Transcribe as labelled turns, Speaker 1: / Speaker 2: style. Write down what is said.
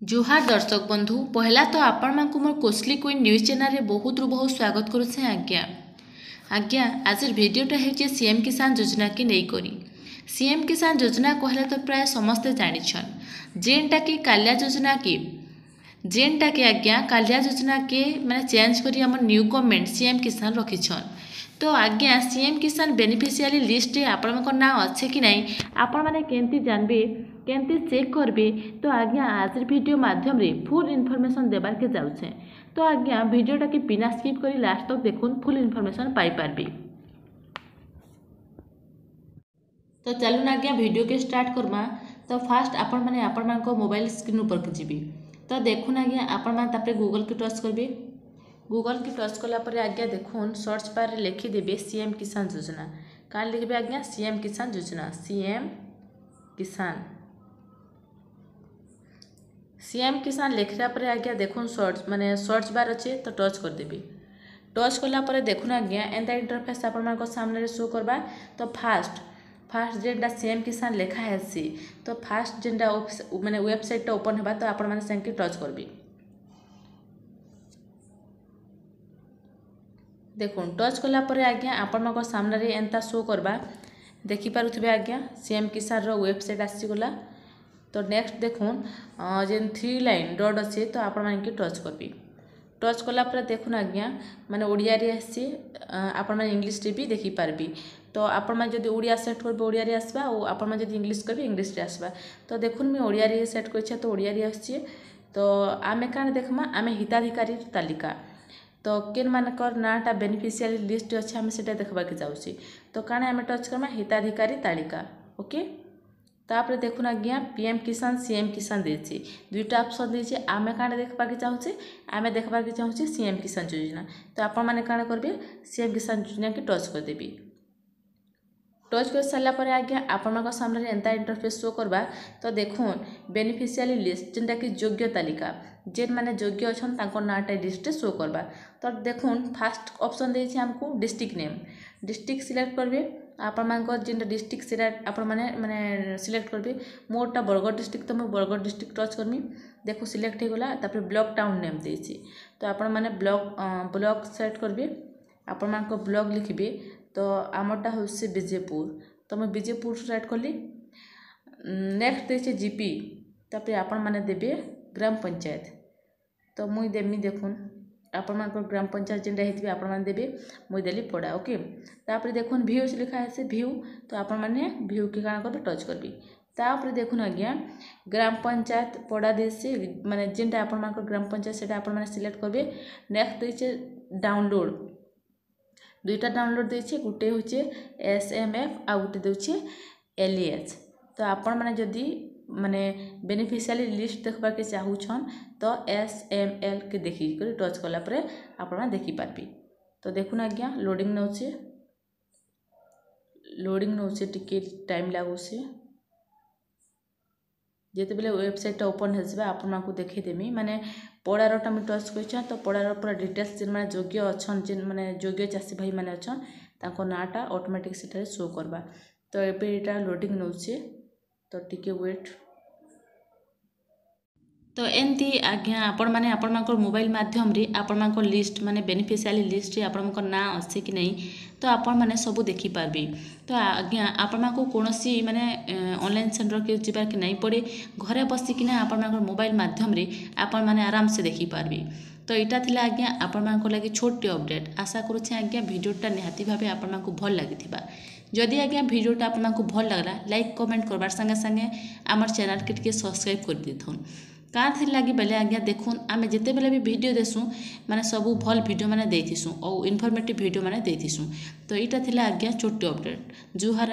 Speaker 1: जोहार दर्शक बंधु पहला तो आपण मानकु मोर कोस्टली क्वीन न्यूज चैनल रे बहुत स्वागत करुछे। आज्ञा आज भिडियोटा है सीएम किसान योजना के नहीं करी। सीएम किसान योजना कहले तो प्राय समस्ते जानिछन जेनटा कि कालिया योजना के आज्ञा कालिया योजना के माने चेंज करी हमर न्यू गवर्नमेंट सीएम किसान रखिछन। तो आज्ञा सीएम किसान बेनिफिशियरी लिस्ट आपण ना अच्छे कि नहीं आपण मैंने केमती जानबे केमती चेक करबे। तो आज्ञा आज वीडियो माध्यम रे फुल इनफॉरमेशन देबार के जाउछे। तो आज्ञा वीडियोटा के बिना स्किप करी लास्ट तक देखुन फुल इनफॉरमेशन पाई पारबे। तो चलून आज्ञा वीडियो के स्टार्ट करमा। तो फास्ट आपण माने आपण मान को मोबाइल स्क्रीन ऊपर के जीबी। तो देखुन आज्ञा आपण मान तापरे गूगल के टच करबे। गूगल की टच कला पर आज्ञा देखुन सर्च बार रे लिखिदेवे सीएम किसान योजना। क्या लिखे आज्ञा सीएम किसान योजना। सीएम किसान लिखला पर आज्ञा देखुन सर्च माने सर्च बार अच्छे तो टच करदेवी। टच कला पर देखुन आज्ञा एंता इंटरफेस आपण मान को सामने शो करबा। तो फास्ट जेनटा सीएम किसान लेखा है तो फास्ट जेनटा माने वेबसाइट ओपन होबा। तो आपण माने संके टच करबी। देखुन टच कला पर आज्ञा आपण मान को सामने रे एंता शो करबा। देखि पारुथिबे आज्ञा सीएम किसान रो वेबसाइट आसीगला। तो नेक्स्ट देखुन जेन 3 लाइन डॉट अच्छे तो आपण मान के टच करबी। टच कला पर देखुन आज्ञा माने ओडिया रे आसी आपण मान इंग्लिश रे भी देखि पारबी। तो आपण मान जदी ओडिया सेट करबे ओडिया रे आसबा और आपण मान जदी इंग्लिश करबे इंग्लिश रे आसबा। तो देखुन मैं ओडिया रे सेट करछे तो ओडिया रे आसी। तो आमे कान देखमा आमे हिताधिकारी तालिका तो केन मानकर नाटा बेनिफिशियरी लिस्ट अच्छे आम से देखा के जाऊँगी। तो कण आम टच करमा हिताधिकारी तालिका। ओके तापर देखुन आज्ञा पीएम किसान सीएम किसान देछि दुईटा ऑप्शन देछि। आमे काण देखा के चाहूँचे आमे देखा के चाहूँचे सीएम किसान योजना। तो आपण माने काण करबे सीएम किसान योजना के टच कर देबी। टच कर सारा पर आज्ञा आपण मान सामने एंता इंटरफेस शो करबा। तो देखुन बेनिफिशियरी लिस्ट जेनटा कि योग्य तालिका जेन माने योग्य अछन तांको नाटा लिस्ट शो करबा। तो देखुन फास्ट ऑप्शन देछि हमको डिस्ट्रिक्ट नेम। डिस्ट्रिक्ट सिलेक्ट करबे आपण मान को जेनटा डिस्ट्रिक्ट सिलेक्ट आपण माने माने सिलेक्ट करबे। मोरटा बरगढ़ डिस्ट्रिक्ट तो मैं बरगढ़ डिस्ट्रिक्ट टच करमी। देखो सिलेक्ट हो गला। तापर ब्लॉक टाउन नेम देछि तो आपण माने ब्लॉक सेलेक्ट करबे। आपण मान को ब्लॉक लिखिबे। तो आमटा होसे विजयपुर तो मैं विजयपुर सेलेक्ट कली। नेक्स्ट देछि जीपी तापर आपण माने देबे ग्राम पंचायत। तो मुई देमी देखुन आपण मान को ग्राम पंचायत जेनटा हेतिबे आपण मान देबे मुई देली पड़ा। ओके तापर देखुन व्यूज लिखा है व्यू तो आपण माने व्यू के काना करबे टच करबी। तापर देखुन आज्ञा ग्राम पंचायत पड़ा देसी माने जेनटा आपण मान को ग्राम पंचायत सेटा आपण माने सिलेक्ट करबे। नेक्स्ट देछि डाउनलोड दुईटा डाउनलोड देछि गुटे होचे एसएमएफ आ गुटे देछि एलईएच। तो आपण माने जदी माने बेनिफिशियरी लिस्ट देखबा के चाहूछन तो एसएमएल के देखि कर टच कला पर आपण माने देखि पारबी। तो देखुन आज्ञा लोडिंग नौचे टिके टाइम लागुसे जेते बेले वेबसाइट ओपन हेजबे आपण मानकु देखि देमी माने पड़ारोटा मैं टच कर। तो पड़ार पूरा डिटेल्स जेन माने योग्य अच्छन जेन माने योग्य चाषी भाई माने अच्छन तांको नाटा ऑटोमेटिक सेठारे शो करबा। तो एबे एटा लोडिंग नौचे तो टिके वेट। तो एमती आज्ञा आपण माने आपण मानकर मोबाइल माध्यम रे आपण मानकर लिस्ट माने बेनिफिशियरी लिस्ट रे आपण मानकर ना अच्छे कि नहीं तो आपण माने सब देखि पारबे। तो आज्ञा आपण मानको कोनोसी माने ऑनलाइन सेंटर के जिबार के नहीं पड़े घरे बसी किना आपण मानकर मोबाइल माध्यम रे आपण माने आराम से देखि पारबे। तो इटा थिला आज्ञा आपण मानको लागि छोटे अपडेट आशा करूछे आज्ञा वीडियोटा निहाती भाबे आपण मानको भल लागिथिबा। जदि आज्ञा वीडियोटा आपण मानको भल लागला लाइक कमेंट करबार संगे संगे आमर चैनल के टिके सब्सक्राइब कर दिथुन। क्या थी लगी बेले आज्ञा देखुन आम जिते बेले भी वीडियो देसुँ माने सबू भल वीडियो माने देथिसुँ और इनफॉर्मेटिव वीडियो माने देथिसुँ। तो यहाँ थिला आज्ञा छोटे अपडेट। जुहार।